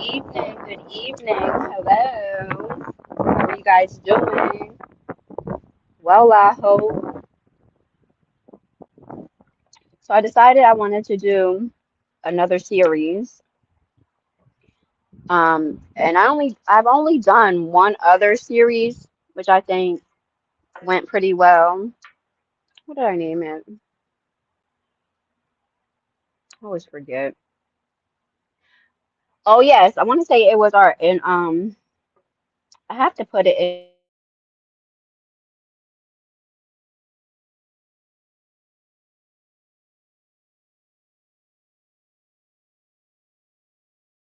evening, good evening. Hello. How are you guys doing? Well, I hope. So I decided I wanted to do another series. And I've only done one other series, which I think went pretty well. What did I name it? I always forget. Oh yes, I want to say it was our and I have to put it in the chat so you guys can see it.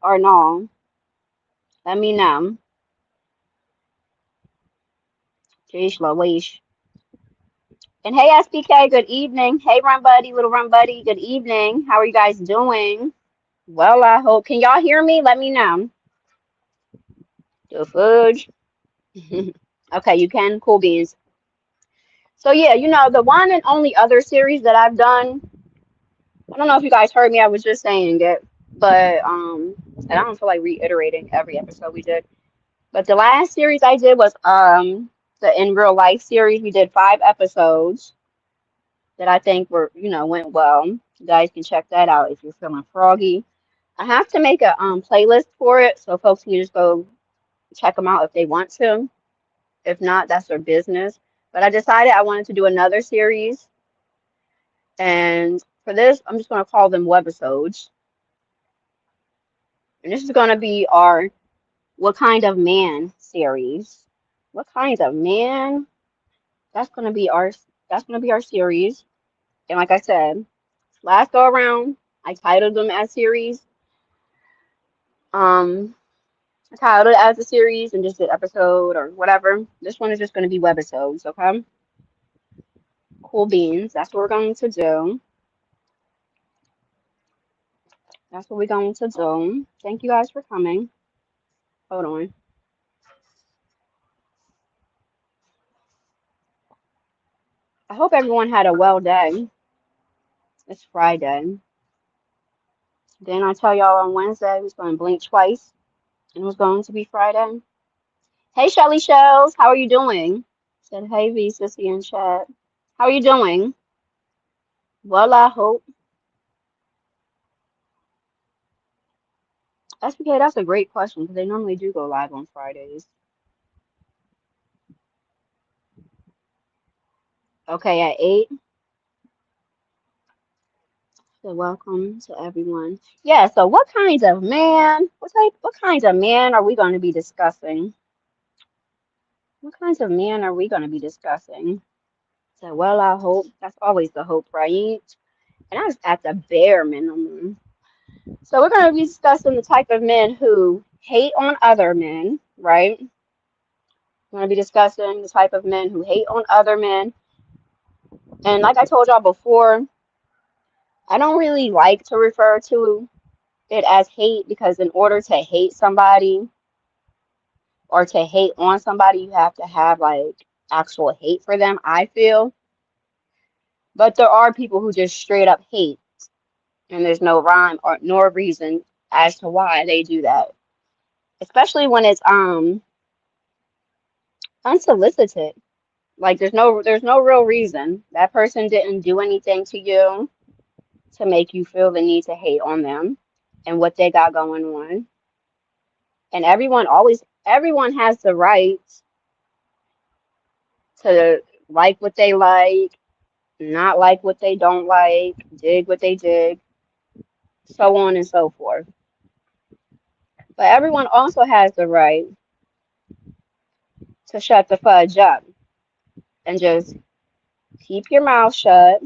Or no, let me know. Jeez Louise. And hey, SBK, good evening. Hey, Run Buddy, little Run Buddy, good evening. How are you guys doing? Well, I hope. Can y'all hear me? Let me know. The fudge. Okay, you can. Cool beans. So, yeah, the one and only other series that I've done, I don't know if you guys heard me. I was just saying it, but and I don't feel like reiterating every episode we did. But the last series I did was the In Real Life series. We did 5 episodes that I think went well. You guys can check that out if you're feeling froggy. I have to make a playlist for it so folks can just go check them out if they want to. If not, that's their business. But I decided I wanted to do another series, and for this, I'm just going to call them Webisodes. And this is going to be our What Kind of Man series. What kinds of man? That's going to be our series. And like I said, last go around, I titled them as series. Um, I titled it as a series and just an episode or whatever. This one is just going to be webisodes, okay? Cool beans. That's what we're going to do. That's what we're going to do. Thank you guys for coming. Hold on. I hope everyone had a well day. It's Friday. Then I tell y'all on Wednesday it was going to blink twice and it was going to be Friday. Hey, Shelly Shells, how are you doing? Said, hey, V, sissy in chat. How are you doing? Well, I hope. SPK, that's a great question because they normally do go live on Fridays. Okay, at 8. So welcome to everyone. Yeah, so what kinds of man are we going to be discussing? What kinds of man are we going to be discussing? So well, I hope that's always the hope, right? And that's at the bare minimum. So we're going to be discussing the type of men who hate on other men, right? We're going to be discussing the type of men who hate on other men. And like I told y'all before, I don't really like to refer to it as hate because in order to hate somebody or to hate on somebody, you have to have like actual hate for them, I feel. But there are people who just straight up hate, and there's no rhyme or nor reason as to why they do that. Especially when it's unsolicited. Like there's no real reason. That person didn't do anything to you to make you feel the need to hate on them and what they got going on. And everyone has the right to like what they like, not like what they don't like, dig what they dig, so on and so forth. But everyone also has the right to shut the fudge up and just keep your mouth shut,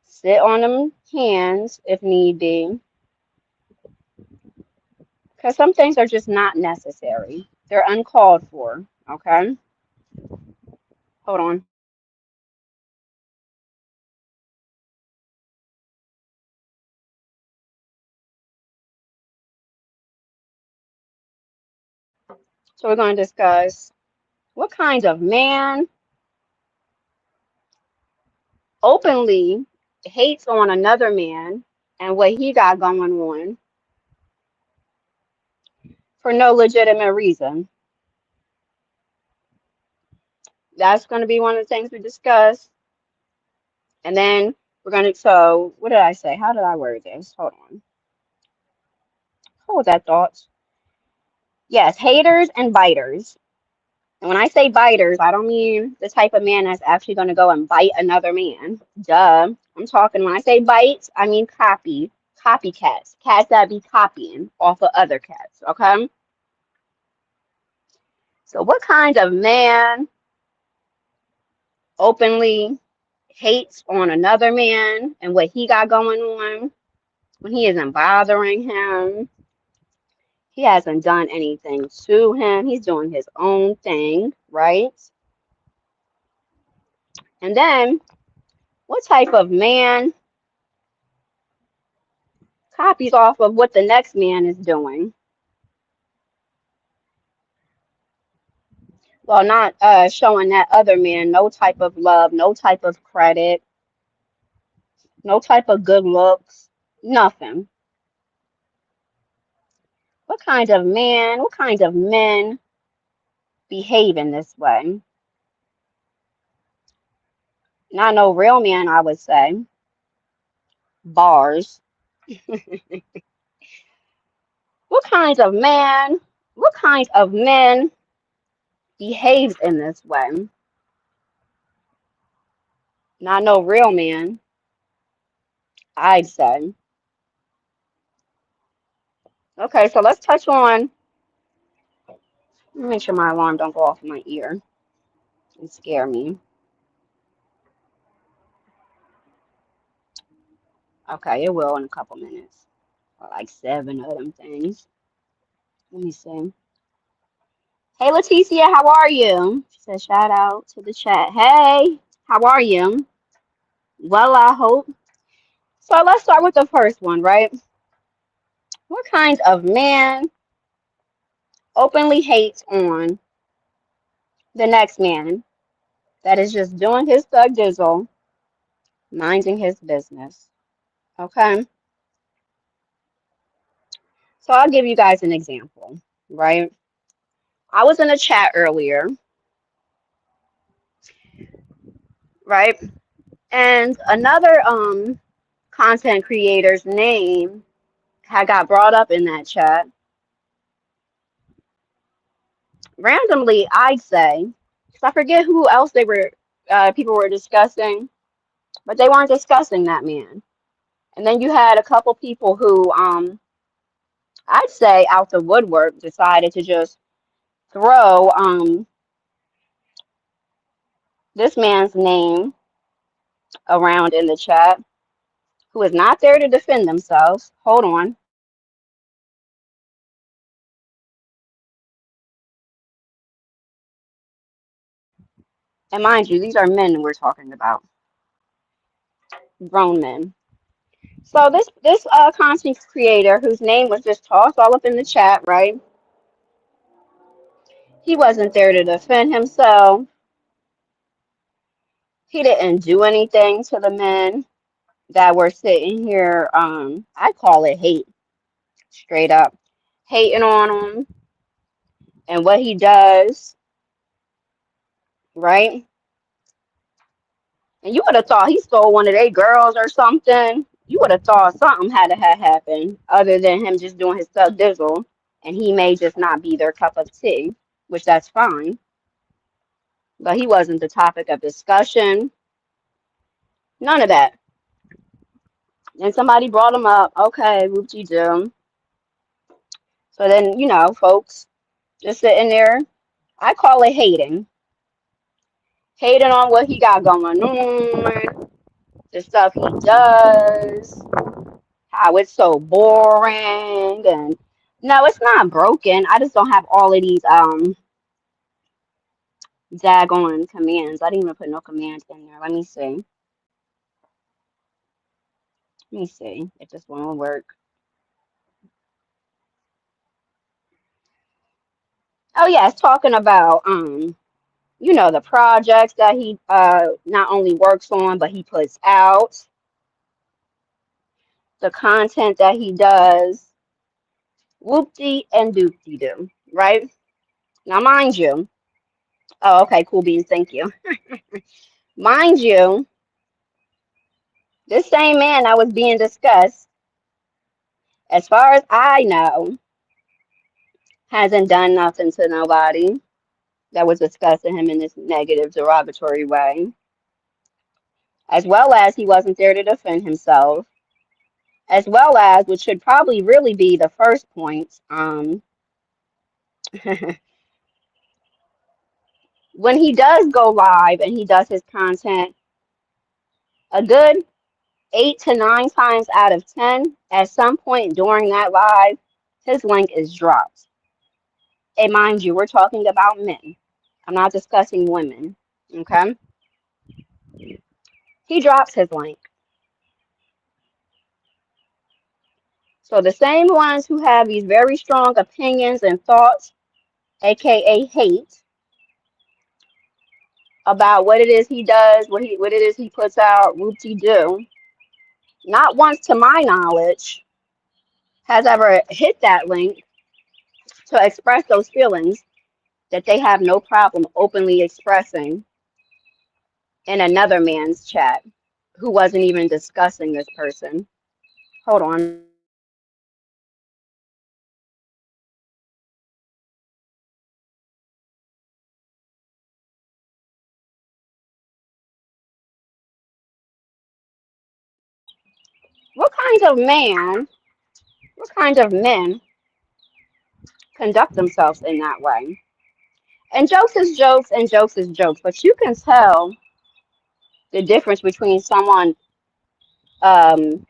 sit on them hands if need be, because some things are just not necessary. They're uncalled for, okay? Hold on. So we're going to discuss what kinds of man openly hates on another man and what he got going on for no legitimate reason. That's going to be one of the things we discuss. And then so what did I say? How did I word this? Hold on. Hold that thought. Yes, haters and biters. And when I say biters, I don't mean the type of man that's actually going to go and bite another man. Duh. I'm talking, when I say bite, I mean copycats. Cats that be copying off of other cats, okay? So what kind of man openly hates on another man and what he got going on when he isn't bothering him? He hasn't done anything to him. He's doing his own thing, right? And then what type of man copies off of what the next man is doing? Well, not showing that other man no type of love, no type of credit, no type of good looks, nothing. What kind of men behave in this way? Not no real man, I would say. Bars. What kinds of man, what kinds of men behaves in this way? Not no real man, I'd say. Okay, so let's touch on, let me make sure my alarm don't go off in my ear and scare me. Okay, it will in a couple minutes. Like 7 of them things. Let me see. Hey, Leticia, how are you? She said, shout out to the chat. Hey, how are you? Well, I hope. So let's start with the first one, right? What kind of man openly hates on the next man that is just doing his thug dizzle, minding his business? Okay. So I'll give you guys an example, right? I was in a chat earlier, right? And another content creator's name had got brought up in that chat. Randomly, I'd say, because I forget who else people were discussing, but they weren't discussing that man. And then you had a couple people who, I'd say out the woodwork, decided to just throw this man's name around in the chat, who is not there to defend themselves. Hold on. And mind you, these are men we're talking about, grown men. So this content creator, whose name was just tossed all up in the chat, right? He wasn't there to defend himself. He didn't do anything to the men that were sitting here. I call it hate, straight up hating on him and what he does, right? And you would have thought he stole one of their girls or something. You would have thought something had to have happened other than him just doing his stuff dizzle, and he may just not be their cup of tea, which that's fine. But he wasn't the topic of discussion. None of that. And somebody brought him up. Okay, whoop-de-doo. So then, folks just sitting there. I call it hating. Hating on what he got going on, the stuff he does, how it's so boring. And no, it's not broken. I just don't have all of these daggone commands. I didn't even put no commands in there. Let me see. Let me see if this one will work. Oh yeah, it's talking about the projects that he not only works on, but he puts out, the content that he does, whoop-de and doop-de-doo, right? Now, mind you, oh, okay, cool beans, thank you. Mind you, this same man that was being discussed, as far as I know, hasn't done nothing to nobody that was discussing him in this negative, derogatory way, as well as he wasn't there to defend himself, as well as, which should probably really be the first point, when he does go live and he does his content, a good 8 to 9 times out of 10, at some point during that live, his link is dropped. And mind you, we're talking about men. I'm not discussing women. Okay? He drops his link. So the same ones who have these very strong opinions and thoughts, aka hate, about what it is he does, what it is he puts out, whoop-de-doo, not once to my knowledge has ever hit that link to express those feelings that they have no problem openly expressing in another man's chat who wasn't even discussing this person. Hold on. What kind of men conduct themselves in that way? And jokes is jokes and jokes is jokes, but you can tell the difference between someone um,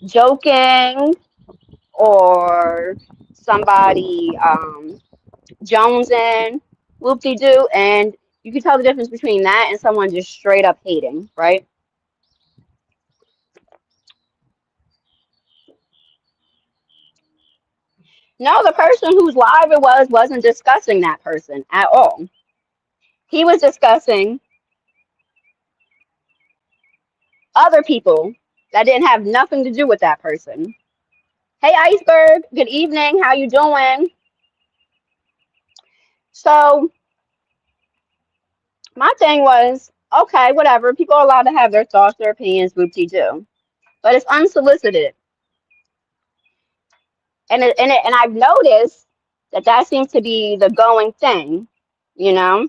joking or somebody jonesing, whoop-de-doo, and you can tell the difference between that and someone just straight up hating, right? No, the person whose live it wasn't discussing that person at all. He was discussing other people that didn't have nothing to do with that person. Hey, Iceberg, good evening. How you doing? So my thing was, okay, whatever. People are allowed to have their thoughts, their opinions, whoop-de-doo. But it's unsolicited. And I've noticed that seems to be the going thing, you know,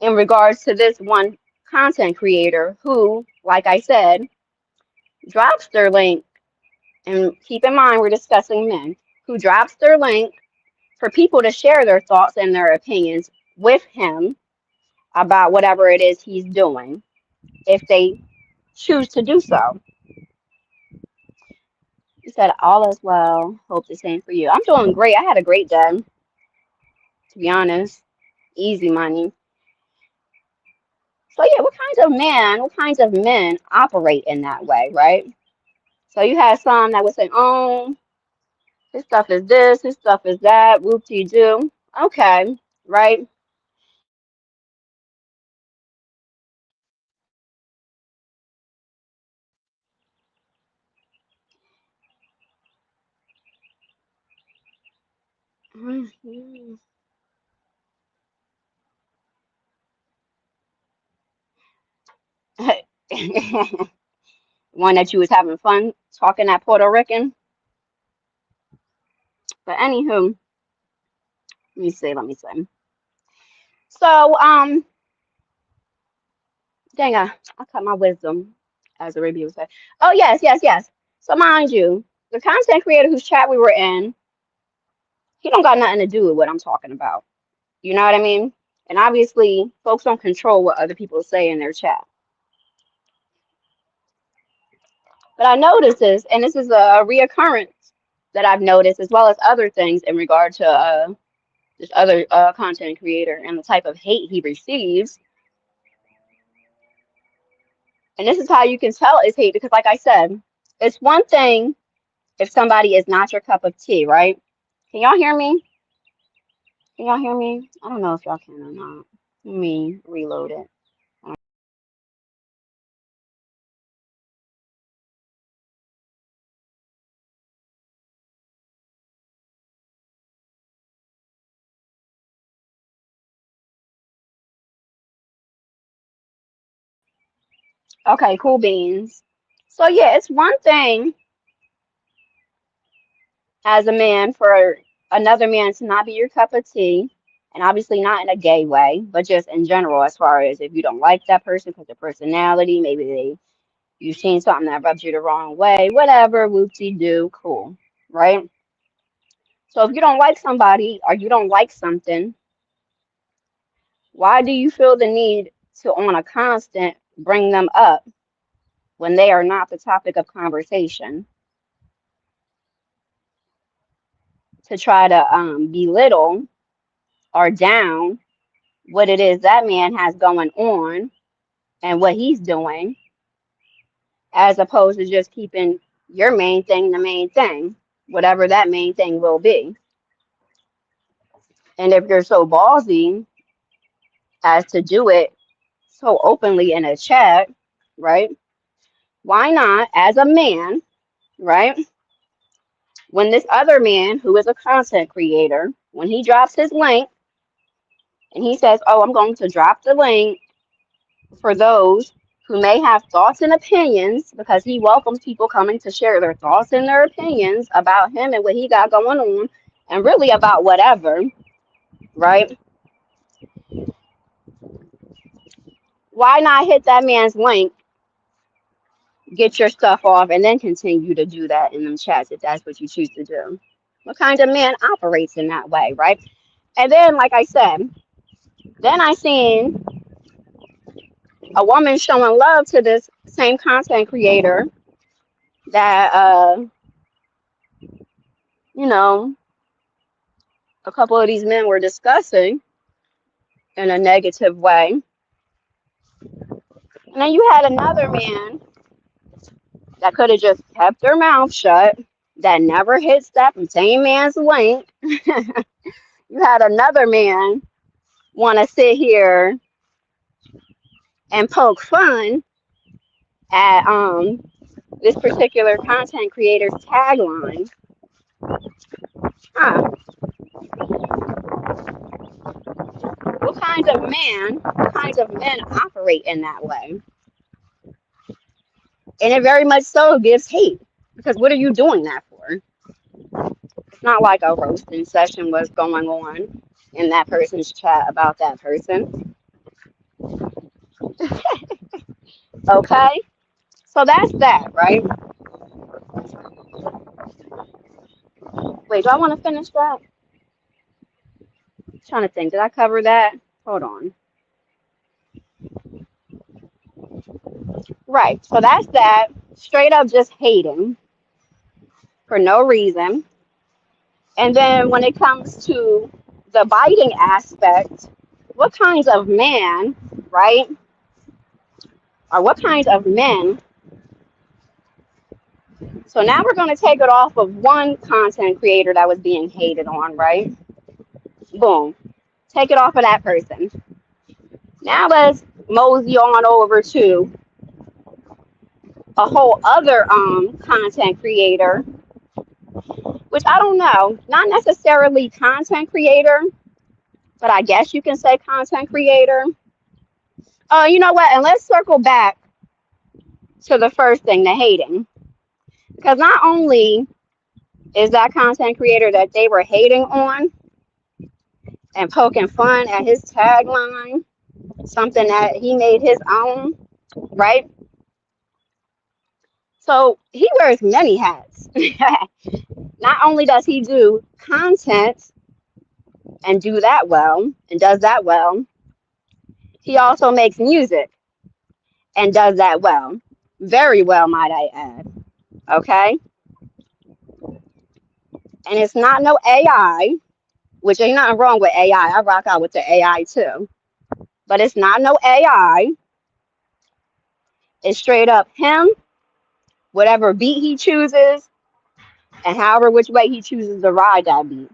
in regards to this one content creator who, like I said, drops their link, and keep in mind we're discussing men, who drops their link for people to share their thoughts and their opinions with him about whatever it is he's doing, if they choose to do so. He said, all is well. Hope the same for you. I'm doing great. I had a great day, to be honest. Easy money. So yeah, what kinds of men operate in that way, right? So you had some that would say, oh, his stuff is this, his stuff is that, whoop-de-doo. Okay, right? One that you was having fun talking at Puerto Rican. But anywho, let me see. So, dang, I cut my wisdom, as the review would say. Oh, yes, yes, yes. So mind you, the content creator whose chat we were in, he don't got nothing to do with what I'm talking about. You know what I mean? And obviously, folks don't control what other people say in their chat. But I noticed this, and this is a reoccurrence that I've noticed, as well as other things in regard to this other content creator and the type of hate he receives. And this is how you can tell it's hate, because, like I said, it's one thing if somebody is not your cup of tea, right? Can y'all hear me? Can y'all hear me? I don't know if y'all can or not. Let me reload it. Okay, cool beans. So yeah, it's one thing as a man for another man to not be your cup of tea, and obviously not in a gay way, but just in general, as far as if you don't like that person because their personality, maybe you've seen something that rubs you the wrong way, whatever, whoop-de-doo, cool, right? So if you don't like somebody or you don't like something, why do you feel the need to, on a constant, bring them up when they are not the topic of conversation, to try to belittle or down what it is that man has going on and what he's doing, as opposed to just keeping your main thing the main thing, whatever that main thing will be. And if you're so ballsy as to do it so openly in a chat, right? Why not, as a man, right? When this other man who is a content creator, when he drops his link and he says, oh, I'm going to drop the link for those who may have thoughts and opinions, because he welcomes people coming to share their thoughts and their opinions about him and what he got going on, and really about whatever, right? Why not hit that man's link, get your stuff off, and then continue to do that in them chats if that's what you choose to do? What kind of man operates in that way, right? And then, like I said, then I seen a woman showing love to this same content creator that, you know, a couple of these men were discussing in a negative way. And then you had another man that could have just kept their mouth shut, that never hits that same man's link. You had another man want to sit here and poke fun at this particular content creator's tagline. Huh. What kinds of men operate in that way? And it very much so gives hate, because what are you doing that for? It's not like a roasting session was going on in that person's chat about that person. Okay? So that's that, right? Wait, do I want to finish that? Trying to think. Did I cover that? Hold on. Right. So that's that. Straight up just hating for no reason. And then when it comes to the biting aspect, what kinds of man, right? Or what kinds of men? So now we're going to take it off of one content creator that was being hated on, right? Boom. Take it off of that person. Now let's mosey on over to a whole other content creator, which I don't know, not necessarily content creator, but I guess you can say content creator. You know what? And let's circle back to the first thing, the hating. Because not only is that content creator that they were hating on and poking fun at his tagline, something that he made his own, right? So he wears many hats. Not only does he do content and do that well and does that well, he also makes music and does that well. Very well, might I add. Okay? And it's not no AI, which ain't nothing wrong with AI. I rock out with the AI too. But it's not no AI. It's straight up him, whatever beat he chooses, and however which way he chooses to ride that beat.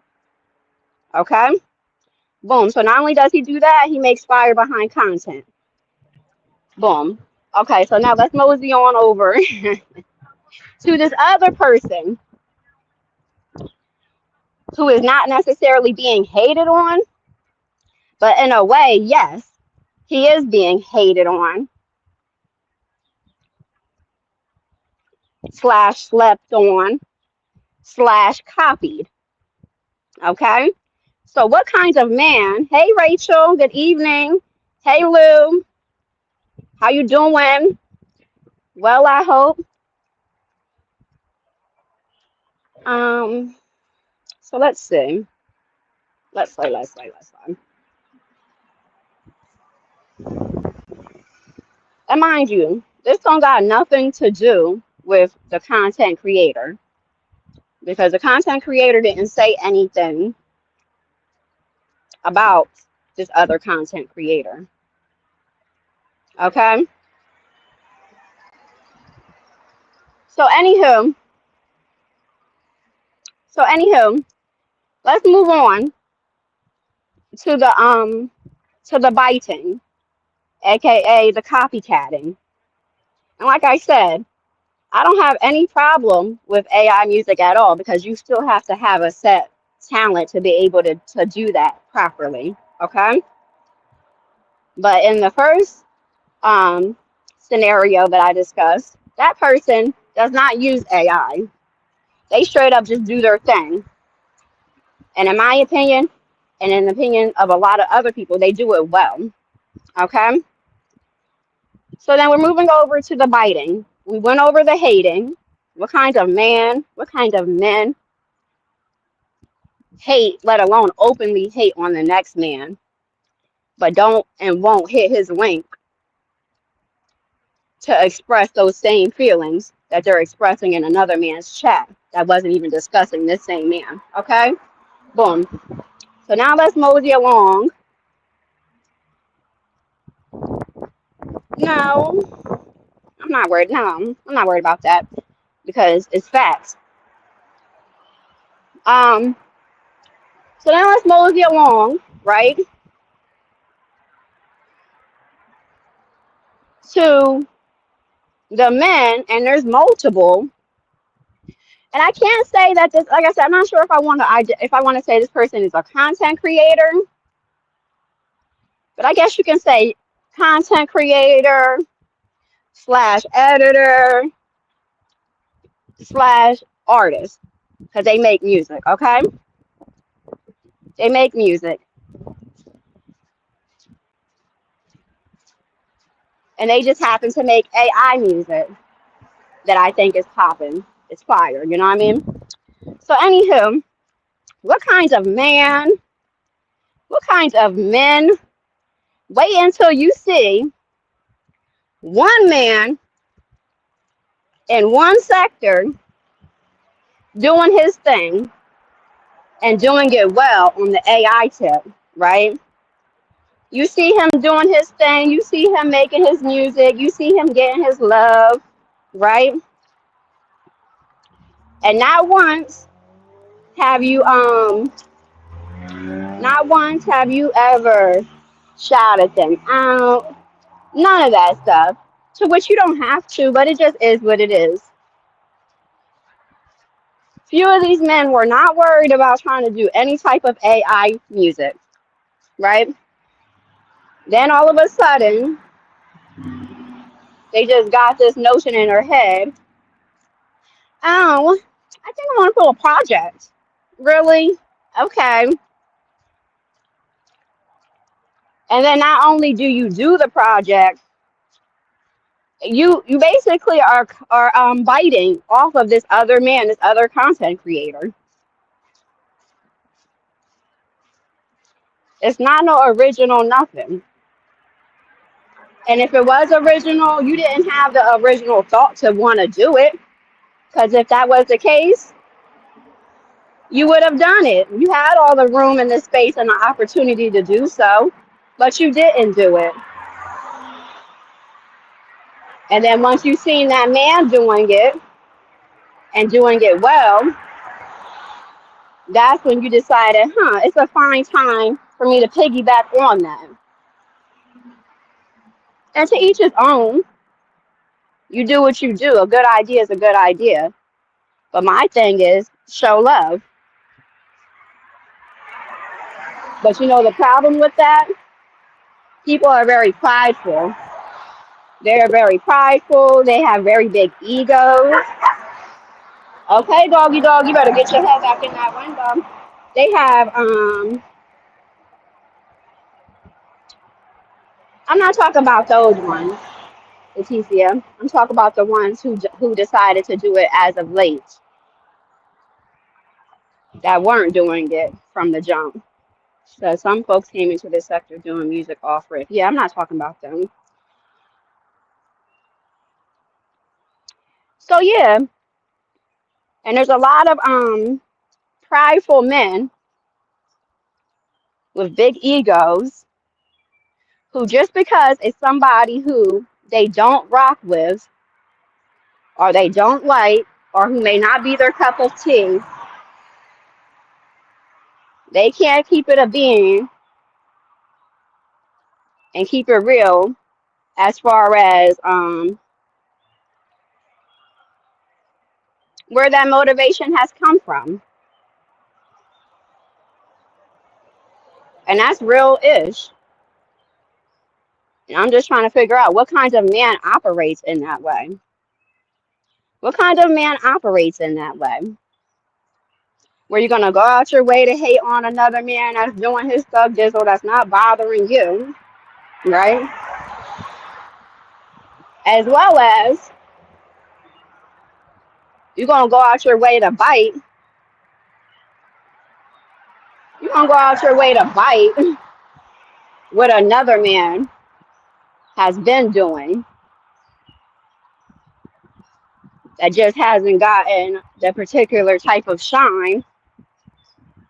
Okay? Boom. So not only does he do that, he makes fire behind content. Boom. Okay, so now let's mosey on over to this other person who is not necessarily being hated on, but in a way, yes, he is being hated on, slash slept on, slash copied. Okay? So what kinds of man? Hey, Rachel, good evening. Hey, Lou, how you doing? Well, I hope. Um, so let's see. Let's play. And mind you, this don't got nothing to do with the content creator because the content creator didn't say anything about this other content creator. Okay? So anywho, let's move on to the biting, aka the copycatting. And like I said, I don't have any problem with AI music at all because you still have to have a set talent to be able to do that properly. Okay? But in the first scenario that I discussed, that person does not use AI. They straight up just do their thing. And in my opinion, and in the opinion of a lot of other people, they do it well. Okay? So then we're moving over to the biting. We went over the hating. What kinds of men hate, let alone openly hate on the next man, but don't and won't hit his link to express those same feelings that they're expressing in another man's chat that wasn't even discussing this same man. Okay? Boom. So now let's mosey along. No, I'm not worried. No, I'm not worried about that because it's facts. Um, so now let's mosey along, right, to the men, and there's multiple. And I can't say that this, like I said, I'm not sure if I want to say this person is a content creator, but I guess you can say content creator slash editor slash artist because they make music. Okay, they make music. And they just happen to make AI music that I think is popping. It's fire, you know what I mean? So anywho, what kinds of men, wait until you see one man in one sector doing his thing and doing it well on the AI tip, right? You see him doing his thing, you see him making his music, you see him getting his love, right? And have you not once have you ever shouted them out. None of that stuff. To which you don't have to, but it just is what it is. Few of these men were not worried about trying to do any type of AI music, right? Then all of a sudden, they just got this notion in their head. Oh, I think I want to put a project. Really? Okay. And then not only do you do the project, you basically are biting off of this other man, this other content creator. It's not no original nothing. And if it was original, you didn't have the original thought to want to do it. Because if that was the case, you would have done it. You had all the room and the space and the opportunity to do so, but you didn't do it. And then once you seen that man doing it and doing it well, that's when you decided, it's a fine time for me to piggyback on that. And to each his own. You do what you do. A good idea is a good idea. But my thing is show love. But you know the problem with that? People are very prideful. They're very prideful. They have very big egos. Okay, doggy dog, you better get your head back in that window. They have, I'm not talking about those ones, Leticia. I'm talking about the ones who decided to do it as of late, that weren't doing it from the jump. So some folks came into this sector doing music off rip. Yeah, I'm not talking about them. So yeah, and there's a lot of prideful men with big egos who just because it's somebody who they don't rock with or they don't like or who may not be their cup of tea, they can't keep it a being and keep it real as far as where that motivation has come from. And that's real-ish. And I'm just trying to figure out what kind of man operates in that way. What kind of man operates in that way? Where you're going to go out your way to hate on another man that's doing his stuff dizzle that's not bothering you, right? As well as you're going to go out your way to bite. You're going to go out your way to bite what another man has been doing that just hasn't gotten the particular type of shine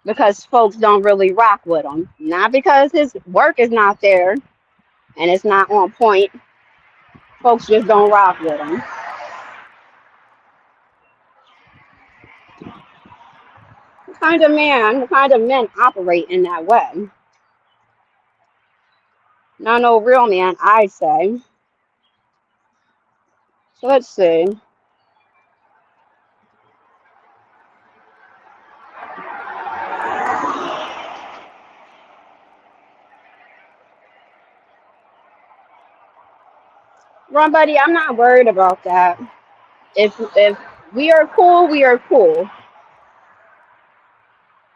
because folks don't really rock with him. Not because his work is not there and it's not on point. Folks just don't rock with him. What kind of men operate in that way? Not no real man, I'd say. So let's see. Run, buddy, I'm not worried about that. If we are cool, we are cool.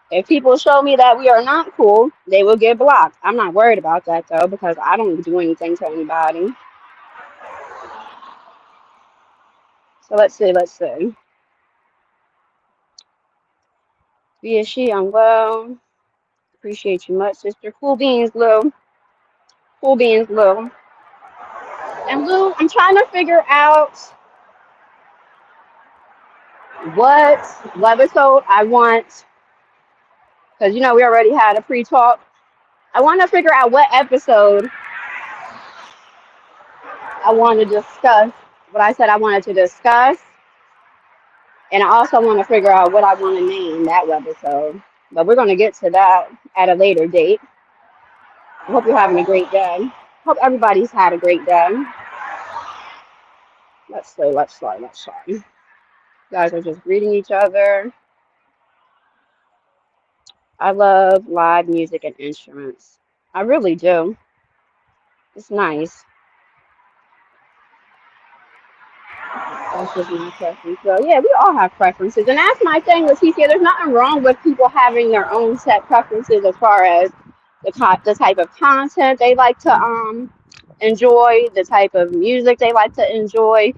If people show me that we are not cool, they will get blocked. I'm not worried about that though because I don't do anything to anybody. So let's see, let's see. Be is she unwell? Appreciate you much, sister. Cool beans, Lou. Cool beans, Lou. And Lou, I'm trying to figure out what webisode I want, because you know we already had a pre-talk. I want to figure out what episode I want to discuss. What I said I wanted to discuss, and I also want to figure out what I want to name that webisode. But we're going to get to that at a later date. I hope you're having a great day. Hope everybody's had a great day. Let's see, let's see, let's see. You guys are just greeting each other. I love live music and instruments. I really do. It's nice. That's just my preference. So yeah, we all have preferences, and that's my thing with TCA. There's nothing wrong with people having their own set preferences as far as the type of content they like to enjoy, the type of music they like to enjoy,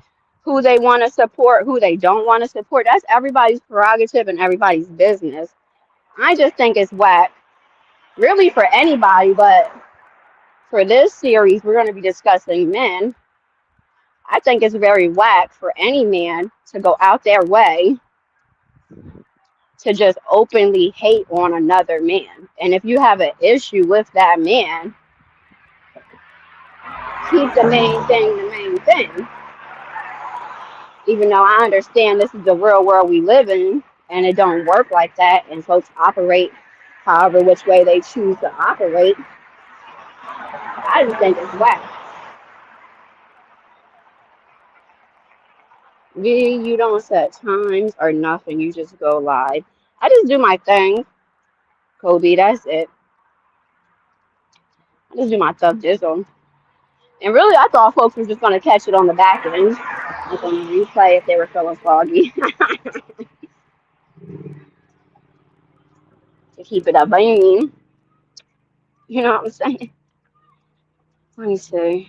who they want to support, who they don't want to support. That's everybody's prerogative and everybody's business. I just think it's whack, really, for anybody, but for this series, we're going to be discussing men. I think it's very whack for any man to go out their way to just openly hate on another man. And if you have an issue with that man, keep the main thing the main thing. Even though I understand this is the real world we live in and it don't work like that and folks operate however which way they choose to operate, I just think it's whack. You don't set times or nothing. You just go live. I just do my thing, Kobe. That's it. I just do my stuff, jizzle. And really, I thought folks were just going to catch it on the back end, like on the replay if they were feeling foggy, to keep it up. But I mean, you know what I'm saying? Let me see.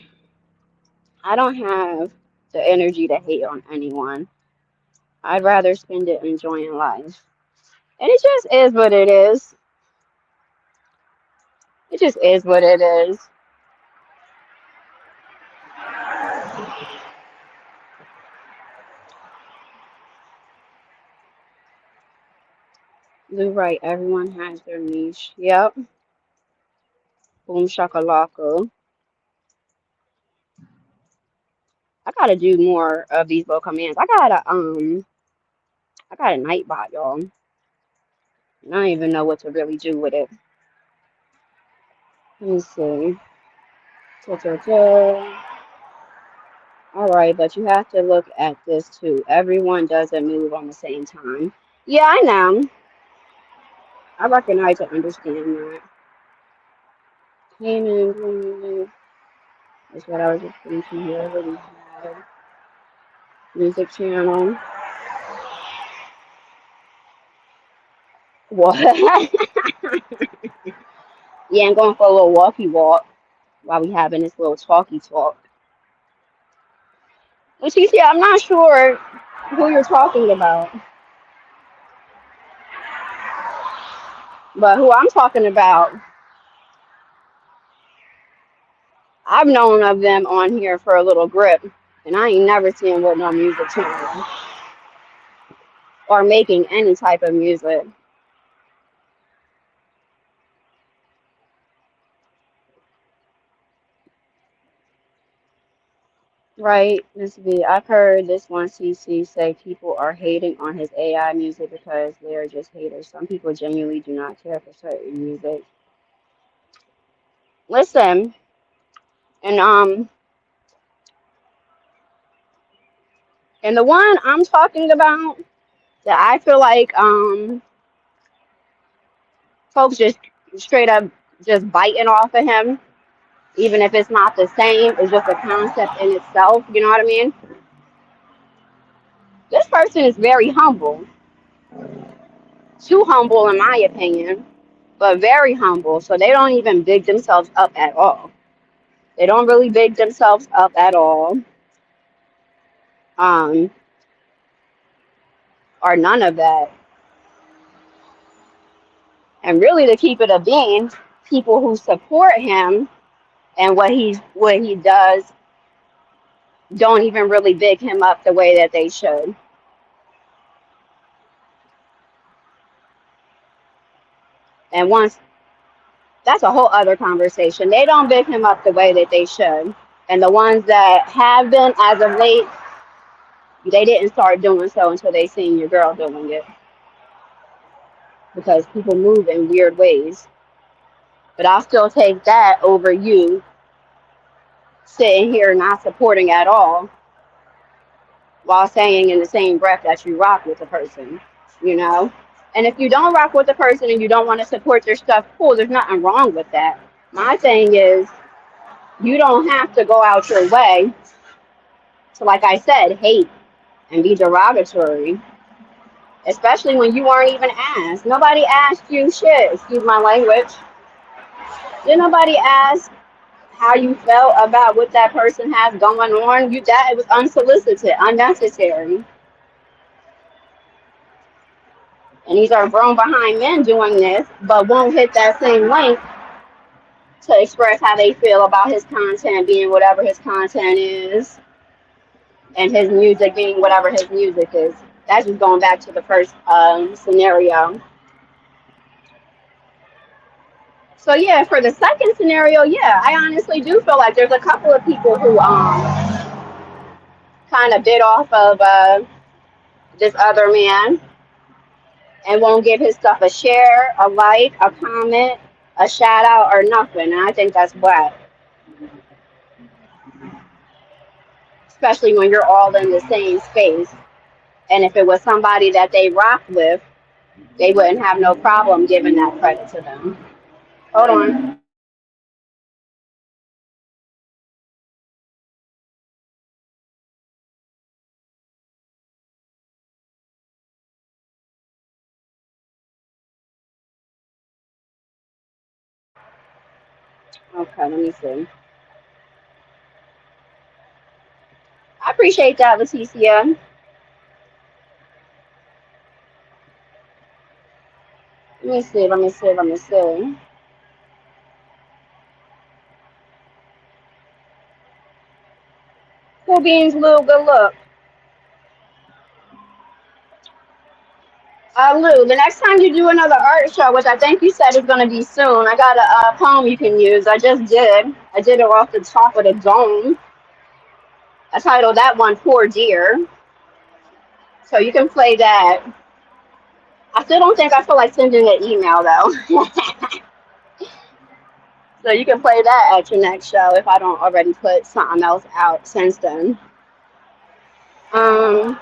I don't have the energy to hate on anyone. I'd rather spend it enjoying life. And it just is what it is. It just is what it is. You're right. Everyone has their niche. Yep. Boom shakalaka. I gotta do more of these little commands. I got a night bot, y'all. And I don't even know what to really do with it. Let me see. Ta-ta-ta. All right, but you have to look at this too. Everyone doesn't move on the same time. Yeah, I know. I recognize and understand that. Payment is what I was just thinking here. Really had music channel. What? Yeah, I'm going for a little walkie walk while we having this little talky talk. Leticia, I'm not sure who you're talking about, but who I'm talking about, I've known of them on here for a little grip, and I ain't never seen with no music channel or making any type of music. Right, Miss B. I've heard this one CC say people are hating on his AI music because they are just haters. Some people genuinely do not care for certain music. Listen, and and the one I'm talking about that I feel like folks just straight up just biting off of him, even if it's not the same, it's just a concept in itself, you know what I mean? This person is very humble. Too humble in my opinion, but very humble. So they don't even big themselves up at all. They don't really big themselves up at all. Um, or none of that. And really, to keep it a bean, people who support him and what he does don't even really big him up the way that they should. And once that's a whole other conversation. They don't big him up the way that they should. And the ones that have been as of late, they didn't start doing so until they seen your girl doing it. Because people move in weird ways. But I'll still take that over you sitting here not supporting at all while saying in the same breath that you rock with the person, you know? And if you don't rock with the person and you don't want to support their stuff, cool, there's nothing wrong with that. My thing is, you don't have to go out your way to, like I said, hate and be derogatory, especially when you weren't even asked. Nobody asked you shit, excuse my language. Did nobody ask how you felt about what that person has going on? That it was unsolicited, unnecessary. And these are grown behind men doing this, but won't hit that same link to express how they feel about his content being whatever his content is, and his music being whatever his music is. That's just going back to the first scenario. So yeah, for the second scenario, yeah, I honestly do feel like there's a couple of people who kind of bit off of this other man and won't give his stuff a share, a like, a comment, a shout out, or nothing. And I think that's whack. Especially when you're all in the same space. And if it was somebody that they rock with, they wouldn't have no problem giving that credit to them. Hold on. Okay, let me see. I appreciate that, Leticia. Let me see. Cool beans, Lou, good look. Lou, the next time you do another art show, which I think you said is going to be soon, I got a poem you can use. I just did. I did it off the top of the dome. I titled that one Poor Dear. So you can play that. I still don't think I feel like sending an email, though. So you can play that at your next show if I don't already put something else out since then. Let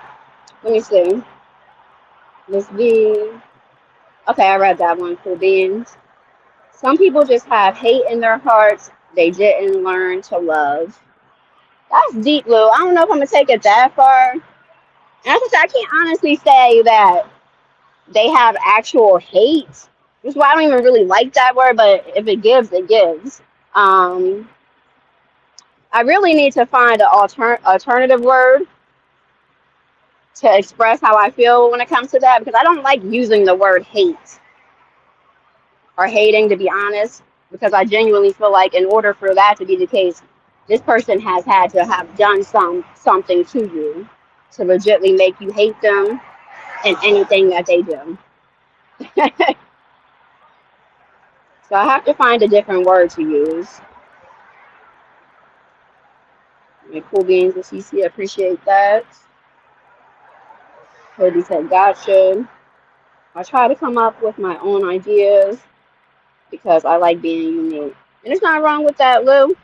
me see. Miss B. Okay, I read that one. Cool beans. Some people just have hate in their hearts. They didn't learn to love. That's deep, Lou. I don't know if I'm gonna take it that far. And I can't honestly say that they have actual hate. Which is why I don't even really like that word. But if it gives, it gives. I really need to find an alternative word to express how I feel when it comes to that, because I don't like using the word hate or hating, to be honest, because I genuinely feel like in order for that to be the case, this person has had to have done something to you to legitimately make you hate them and anything that they do. So I have to find a different word to use. Cool beans with CC, appreciate that. Cody said, gotcha. I try to come up with my own ideas because I like being unique. And there's nothing wrong with that, Lou. And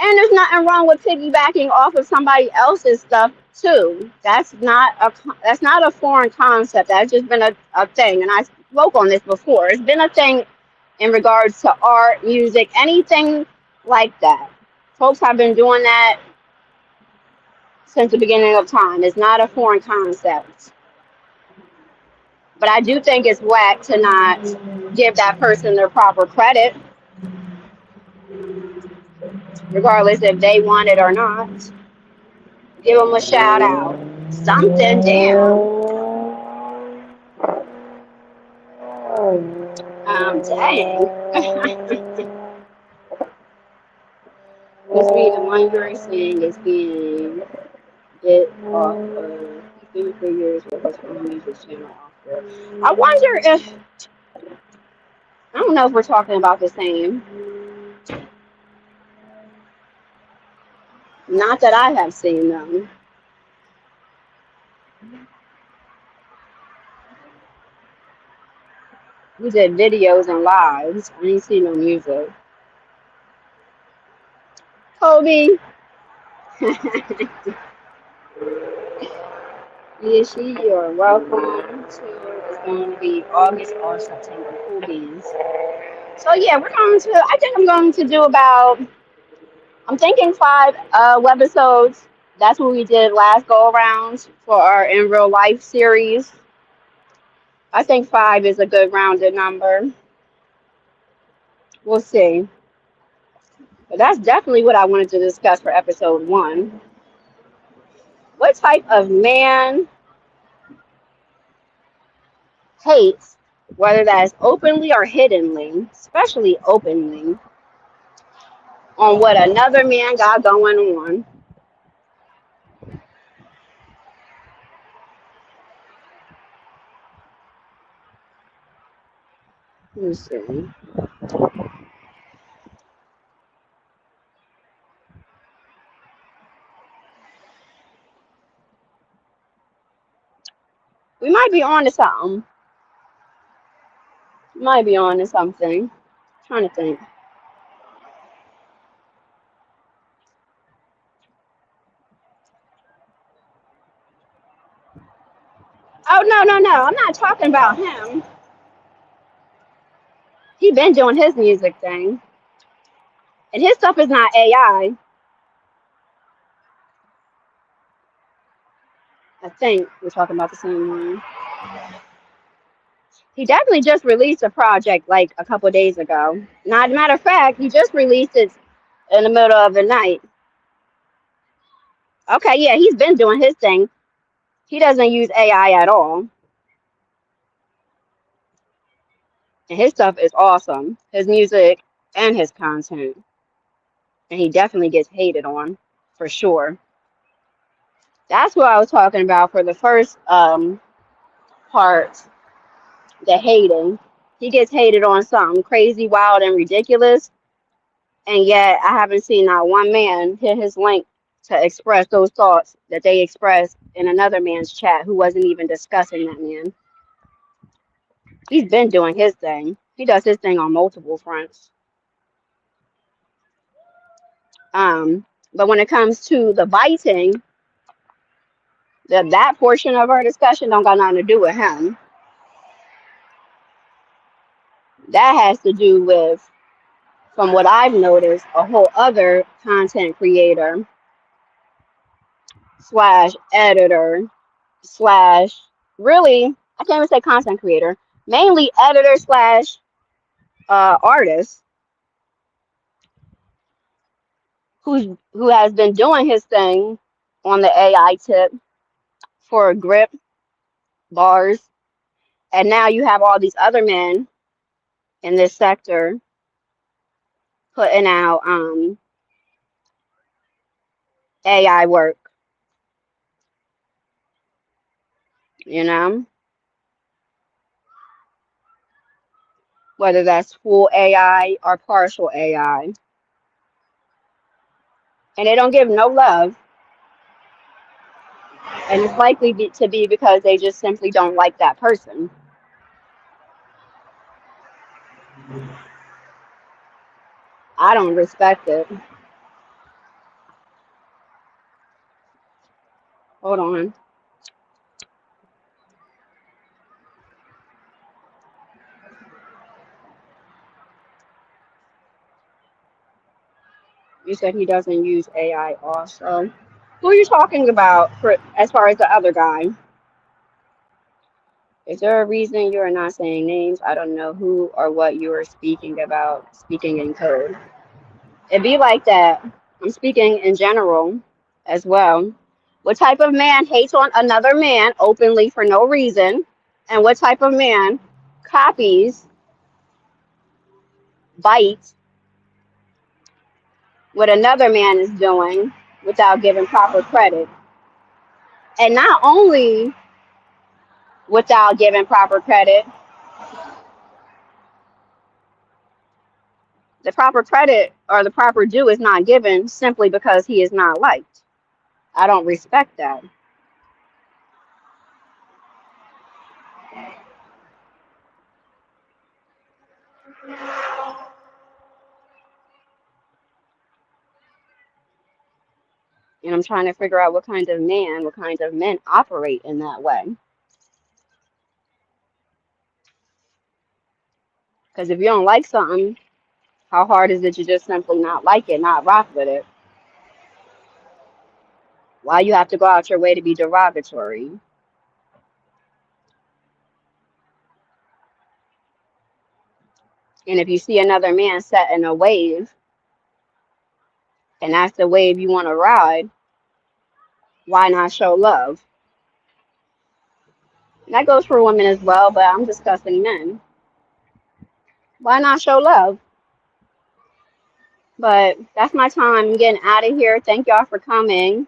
there's nothing wrong with piggybacking off of somebody else's stuff too. That's not a foreign concept. That's just been a thing. And I spoke on this before. It's been a thing in regards to art, music, anything like that. Folks have been doing that since the beginning of time. It's not a foreign concept. But I do think it's whack to not give that person their proper credit, regardless if they want it or not. Give them a shout out. Something, damn. Dang. This means the one you're seeing is being bit off of the figures with his own music channel offer. I wonder if, I don't know if we're talking about the same. Not that I have seen them. We did videos and lives. I didn't see no music. Kobe. Yes, you are welcome to. It's going to be August or September. Cool beans. So yeah, we're going to. I think I'm going to do about. I'm thinking 5 webisodes. That's what we did last go around for our in real life series. I think 5 is a good rounded number. We'll see. But that's definitely what I wanted to discuss for episode 1. What type of man hates, whether that's openly or hiddenly, especially openly, on what another man got going on? Let me see. We might be on to something. Might be on to something. Trying to think. Oh no, no, no. I'm not talking about him. He been doing his music thing. And his stuff is not AI. I think we're talking about the same one. He definitely just released a project like a couple days ago. Not a matter of fact, he just released it in the middle of the night. Okay, yeah, he's been doing his thing. He doesn't use AI at all. And his stuff is awesome. His music and his content. And he definitely gets hated on, for sure. That's what I was talking about for the first part, the hating. He gets hated on something crazy, wild, and ridiculous. And yet I haven't seen not one man hit his link to express those thoughts that they expressed in another man's chat who wasn't even discussing that man. He's been doing his thing. He does his thing on multiple fronts. But when it comes to the biting, that portion of our discussion don't got nothing to do with him. That has to do with, from what I've noticed, a whole other content creator slash editor slash, really, I can't even say content creator, mainly editor slash artist who has been doing his thing on the AI tip for grip bars, and now you have all these other men in this sector putting out AI work, you know, whether that's full AI or partial AI, and they don't give no love, and it's likely to be because they just simply don't like that person. I don't respect it. Hold on. You said he doesn't use AI also. Who are you talking about for as far as the other guy? Is there a reason you are not saying names? I don't know who or what you are speaking about, speaking in code. It be like that. I'm speaking in general as well. What type of man hates on another man openly for no reason? And what type of man copies bite what another man is doing without giving proper credit. And not only without giving proper credit, the proper credit or the proper due is not given simply because he is not liked. I don't respect that. And I'm trying to figure out what kind of men operate in that way. Because if you don't like something, how hard is it to just simply not like it, not rock with it? Why you have to go out your way to be derogatory? And if you see another man set in a wave, and that's the wave you want to ride, why not show love? And that goes for women as well, but I'm discussing men. Why not show love? But that's my time. I'm getting out of here. Thank y'all for coming.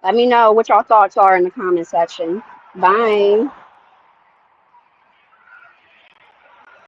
Let me know what y'all thoughts are in the comment section. Bye.